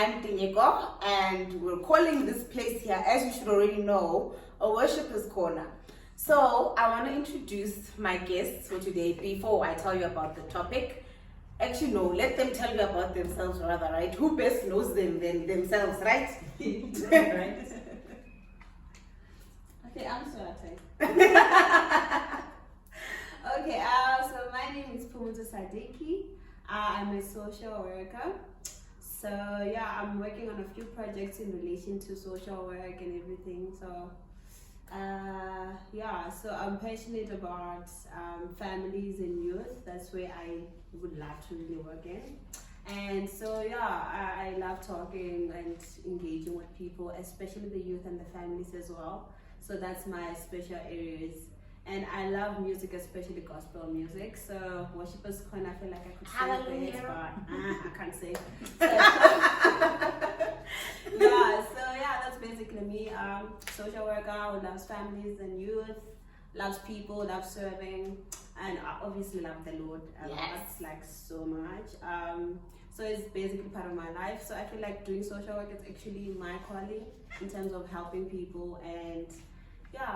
I'm Tinyeko, and we're calling this place here, as you should already know, a worshipper's corner. So I want to introduce my guests for today before I tell you about the topic. Actually, no, let them tell you about themselves rather, right? Who best knows them than themselves, right? Right. Okay, I'm Swati. Okay, so my name is Phumudzo Sadiki. I'm a social worker. So yeah, I'm working on a few projects in relation to social work and everything. So so I'm passionate about families and youth. That's where I would love to really work in. And so I love talking and engaging with people, especially the youth and the families as well. So that's my special areas. And I love music, especially gospel music. So Worshipers Corner, I feel like I could say it, but I can't say. That's basically me. Social worker who loves families and youth, loves people, loves serving, and obviously love the Lord. That's like so much. So it's basically part of my life. So I feel like doing social work is actually my calling in terms of helping people and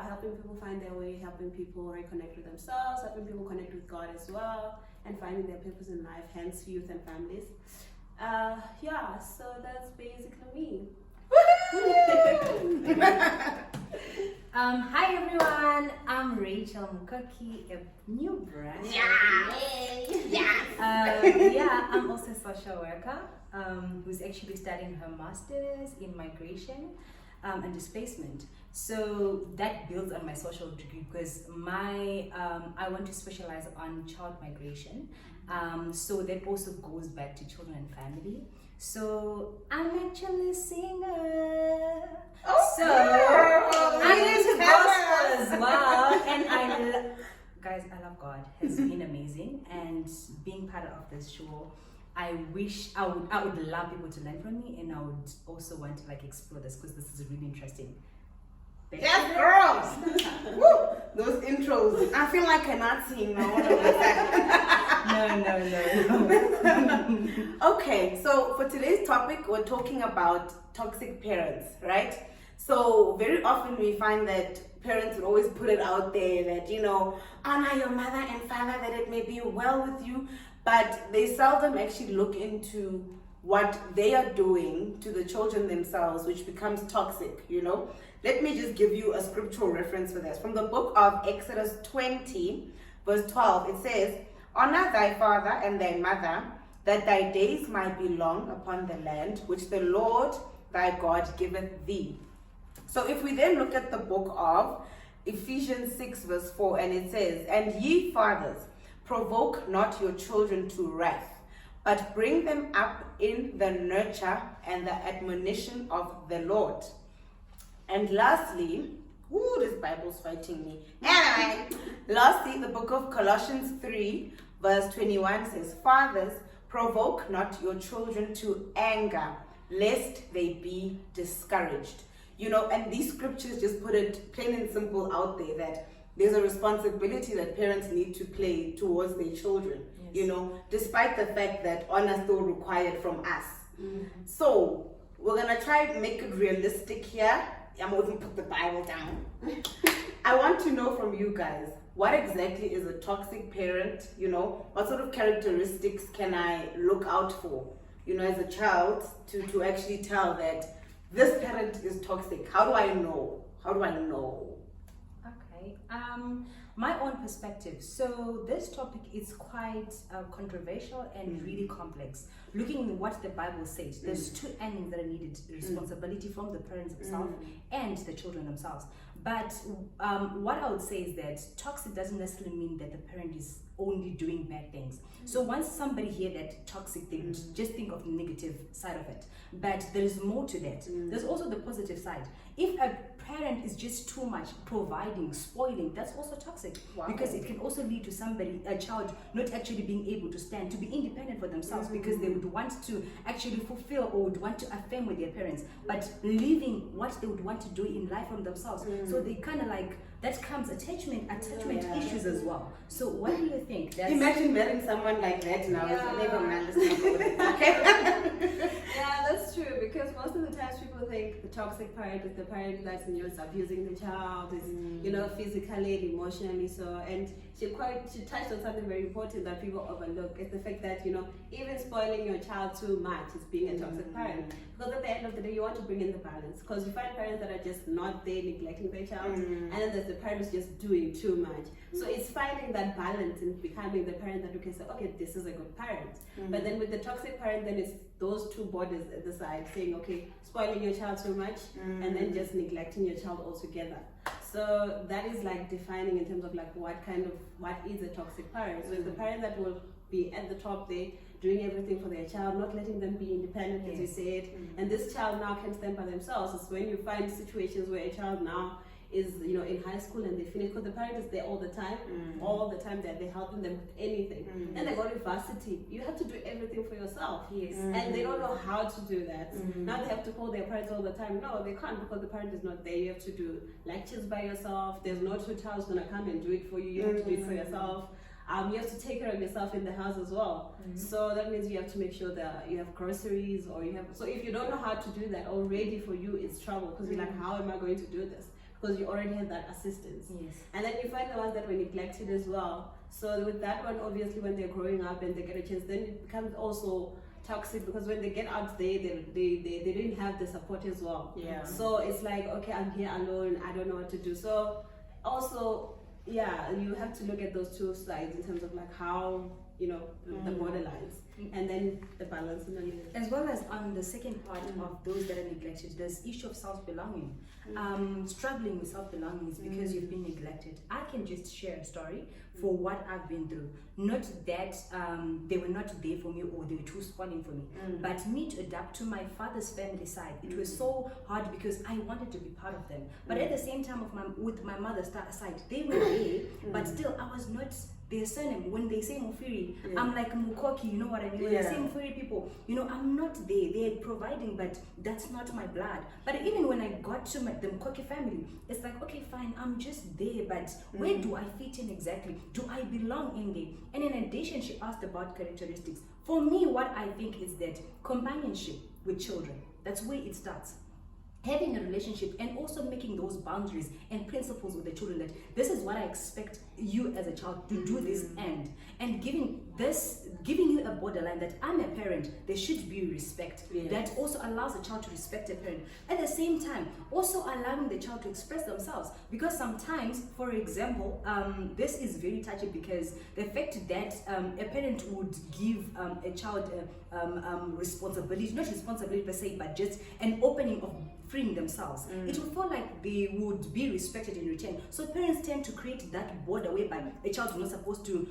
helping people find their way, helping people reconnect with themselves, helping people connect with God as well, and finding their purpose in life, hence youth and families. So that's basically me. Hi everyone, I'm Rachael Mkoki, a new brand. I'm also a social worker who's actually studying her master's in migration and displacement. So that builds on my social degree because I want to specialize on child migration. So that also goes back to children and family. So I'm actually a singer. I'm into gospel as well. And guys, I love God. Has been amazing. And being part of this show, I would love people to learn from me, and I would also want to explore this because this is really interesting. Yes, girls! Woo! Those intros. I feel like I'm not seeing now. No. Okay, so for today's topic, we're talking about toxic parents, right? So very often we find that parents would always put it out there that, honor your mother and father, that it may be well with you, but they seldom actually look into what they are doing to the children themselves, which becomes toxic, Let me just give you a scriptural reference for this. From the book of Exodus 20, verse 12, it says, honor thy father and thy mother, that thy days might be long upon the land, which the Lord thy God giveth thee. So if we then look at the book of Ephesians 6, verse 4, and it says, and ye fathers, provoke not your children to wrath, but bring them up in the nurture and the admonition of the Lord. And lastly, this Bible's fighting me. Anyway, lastly, the book of Colossians 3, verse 21 says, fathers, provoke not your children to anger, lest they be discouraged. And these scriptures just put it plain and simple out there that there's a responsibility that parents need to play towards their children, despite the fact that honor is still required from us. Mm-hmm. So we're going to try to make it realistic here. I'm going to put the Bible down. I want to know from you guys, what exactly is a toxic parent? What sort of characteristics can I look out for, as a child to actually tell that this parent is toxic? How do I know? Okay. My own perspective. So this topic is quite controversial and really complex. Looking at what the Bible says, there's two endings that are needed: responsibility from the parents themselves and the children themselves. But what I would say is that toxic doesn't necessarily mean that the parent is only doing bad things. So once somebody hear that toxic, they just think of the negative side of it. But there is more to that. There's also the positive side. If a parent is just too much, providing, spoiling, that's also toxic. Wow. Because it can also lead to a child not actually being able to stand, to be independent for themselves, because they would want to actually fulfill or would want to affirm with their parents, but leaving what they would want to do in life from themselves. So they kind of like, that comes attachment issues as well. So what do you think? Imagine marrying someone like that now. Yeah. Never mind, let's not go there. Okay. Yeah, that's true, because most of the times people think the toxic parent is the parent that's abusing the child, is physically and emotionally. So, and she touched on something very important that people overlook. It's the fact that even spoiling your child too much is being a toxic parent. Because at the end of the day, you want to bring in the balance. Because you find parents that are just not there, neglecting their child, and then there's the parents just doing too much. So it's finding that balance in becoming the parent that you can say, okay, this is a good parent. But then with the toxic parent, then it's those two bodies at the side saying, okay, spoiling your child too much, and then just neglecting your child altogether. So that is like defining in terms of like what is a toxic parent. So it's the parent that will be at the top there, doing everything for their child, not letting them be independent, as you said. And this child now can stand by themselves. It's when you find situations where a child now is in high school and they finish, because the parent is there all the time they're helping them with anything. And they go to varsity, you have to do everything for yourself. And they don't know how to do that. Now they have to call their parents all the time. No, they can't, because the parent is not there. You have to do lectures by yourself. There's no tutor who's going to come and do it for you. You have to do it for yourself. You have to take care of yourself in the house as well. So that means you have to make sure that you have groceries, or so if you don't know how to do that, already for you it's trouble, because you're like, how am I going to do this? Because you already had that assistance. And then you find the ones that were neglected as well. So with that one, obviously when they're growing up and they get a chance, then it becomes also toxic, because when they get out there, they didn't have the support as well. So it's like, okay, I'm here alone, I don't know what to do. So also, you have to look at those two sides in terms of like how the borderlines, and then the balance in the middle. As well as on the second part of those that are neglected, there's issue of self-belonging. Struggling with self-belonging is because you've been neglected. I can just share a story for what I've been through. Not that they were not there for me or they were too spoiling for me, but me to adapt to my father's family side. It was so hard because I wanted to be part of them. But at the same time, with my mother's side, they were there, but still I was not their surname. When they say Mufiri, I'm like Mukoki, you know what I mean? When they say Mufiri people, I'm not there. They're providing, but that's not my blood. But even when I got to the Mukoki family, it's like, okay, fine, I'm just there, but where do I fit in exactly? Do I belong in there? And in addition, she asked about characteristics. For me, what I think is that companionship with children, that's where it starts. Having a relationship and also making those boundaries and principles with the children, that this is what I expect you as a child to do this and giving you a borderline that I'm a parent, there should be respect. That also allows the child to respect a parent. At the same time, also allowing the child to express themselves, because sometimes, for example, this is very touchy, because the fact that a parent would give a child responsibility, not responsibility per se, but just an opening of freeing themselves, it will feel like they would be respected in return. So parents tend to create that border whereby a child is not supposed to,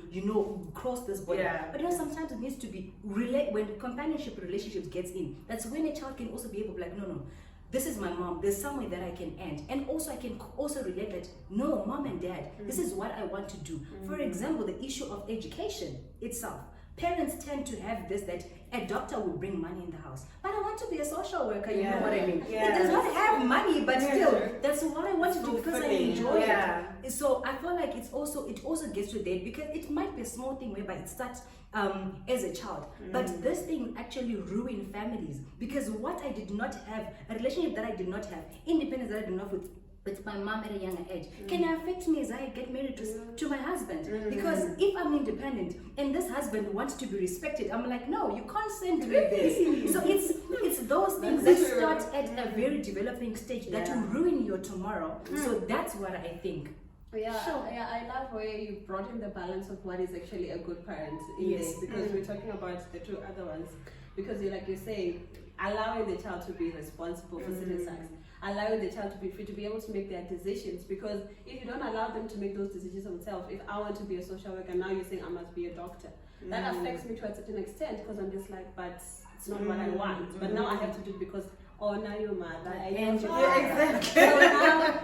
cross this border. But sometimes it needs to be when companionship relationships gets in. That's when a child can also be able to be like, no, this is my mom, there's somewhere that I can end. And also I can also relate that, no, mom and dad, this is what I want to do. For example, the issue of education itself. Parents tend to have this, that a doctor will bring money in the house, but I want to be a social worker, you know what I mean? It does not have money, but still, that's what I want to do because I enjoy it. So I feel like it also gets to that, because it might be a small thing whereby it starts as a child, but this thing actually ruined families, because what I did not have, a relationship that I did not have, independence that I did not have with my mom at a younger age, can affect me as I get married to my husband. Because if I'm independent and this husband wants to be respected, I'm like, no, you can't send me this. So it's those things that start at a very developing stage that will ruin your tomorrow. So that's what I think. I love where you brought in the balance of what is actually a good parent in this, because we're talking about the two other ones, because like you say, allowing the child to be responsible for certain acts, allowing the child to be free to be able to make their decisions, because if you don't allow them to make those decisions themselves, if I want to be a social worker, now you're saying I must be a doctor, that affects me to a certain extent, because I'm just like, but it's not what I want, but now I have to do it because now you're mad. Exactly. So now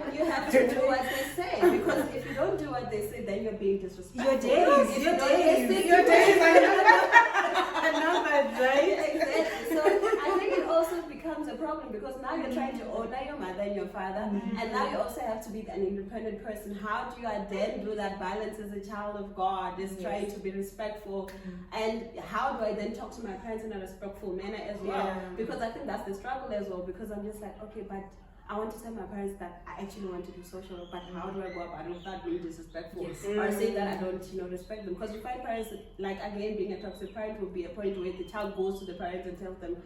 then you're being disrespectful. Your days. I know that, right? Exactly. So I think it also becomes a problem because now you're trying to honor your mother and your father, and now you also have to be an independent person. How do I then do that balance as a child of God, is trying to be respectful, and how do I then talk to my parents in a respectful manner as well? Yeah. Because I think that's the struggle as well, because I'm just like, okay, but I want to tell my parents that I actually want to do social work, but how do I go about it without being disrespectful or saying that I don't, respect them? Because you find parents, like again, being a toxic parent will be a point where the child goes to the parents and tells them,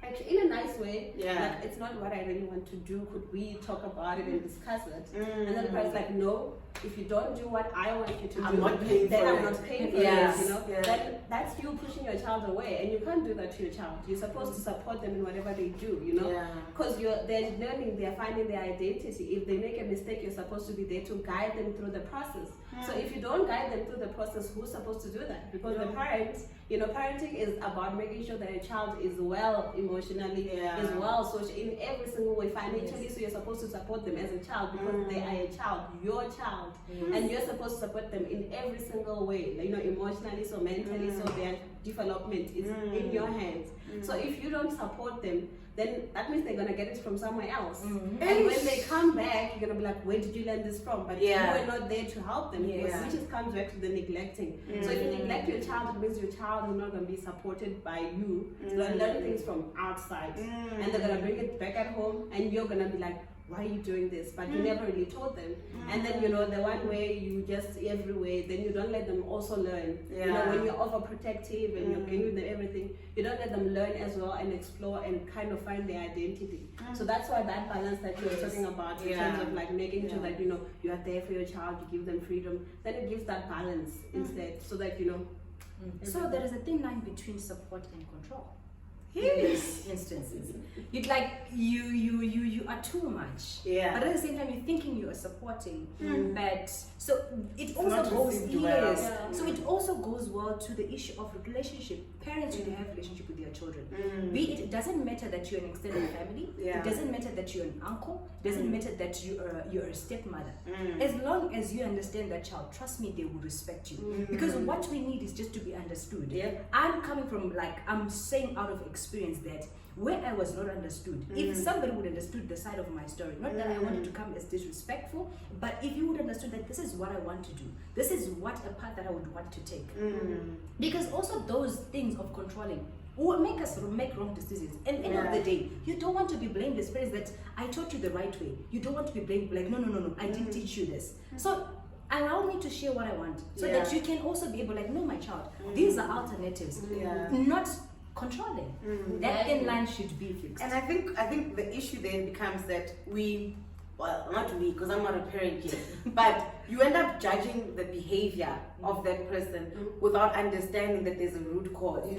actually, in a nice way, like, it's not what I really want to do. Could we talk about it and discuss it? And then the parent's like, no, if you don't do what I want you to do, I'm not paying then for I'm it. not paying for Yes. it. Then that's you pushing your child away, and you can't do that to your child. You're supposed to support them in whatever they do, because they're learning, they're finding their identity. If they make a mistake, you're supposed to be there to guide them through the process. So if you don't guide them through the process, who's supposed to do that? Because the parents, parenting is about making sure that a child is well emotionally, is well socially, in every single way, financially. So you're supposed to support them as a child because they are a child, your child, and you're supposed to support them in every single way, emotionally, so mentally, so their development is in your hands. So if you don't support them, then that means they're gonna get it from somewhere else. And when they come back, you're gonna be like, where did you learn this from? But you were not there to help them, which just comes back to the neglecting. So if you neglect your child, it means your child is not gonna be supported by you to learn things from outside, and they're gonna bring it back at home, and you're gonna be like, why are you doing this? But you never really taught them. And then, the one way you just every way, then you don't let them also learn. When you're overprotective and you're giving them everything, you don't let them learn as well and explore and kind of find their identity. So that's why that balance that you're talking about in terms of like making sure that, you are there for your child, you give them freedom, then it gives that balance instead, so that, So there is a thin line between support and control. In these instances, you are too much, but at the same time you're thinking you are supporting, but so it also goes so it also goes well to the issue of relationship. Parents should have relationship with their children. It doesn't matter that you're an extended family, it doesn't matter that you're an uncle, it doesn't matter that you're a stepmother. As long as you understand that child, trust me, they will respect you, because what we need is just to be understood. I'm coming from, I'm saying out of experience that where I was not understood, if somebody would understood the side of my story, not that I wanted to come as disrespectful, but if you would understood that this is what I want to do, this is what a path that I would want to take, because also those things of controlling will make us make wrong decisions. And at the end of the day, you don't want to be blamed as parents that I taught you the right way. You don't want to be blamed like, no, I didn't teach you this. So allow me to share what I want, so that you can also be able, like, no, my child, these are alternatives, not controlling. That thin line should be fixed. And I think the issue then becomes that not we, because I'm not a parent yet, but you end up judging the behavior of that person without understanding that there's a root cause.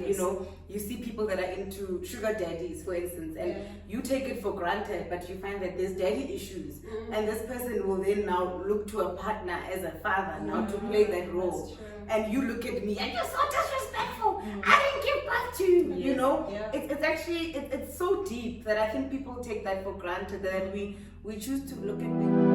You see people that are into sugar daddies, for instance, and you take it for granted, but you find that there's daddy issues, and this person will then now look to a partner as a father now to play that role. And you look at me and you're so disrespectful. I didn't give birth to you. It's actually it's so deep that I think people take that for granted, that we choose to look at them.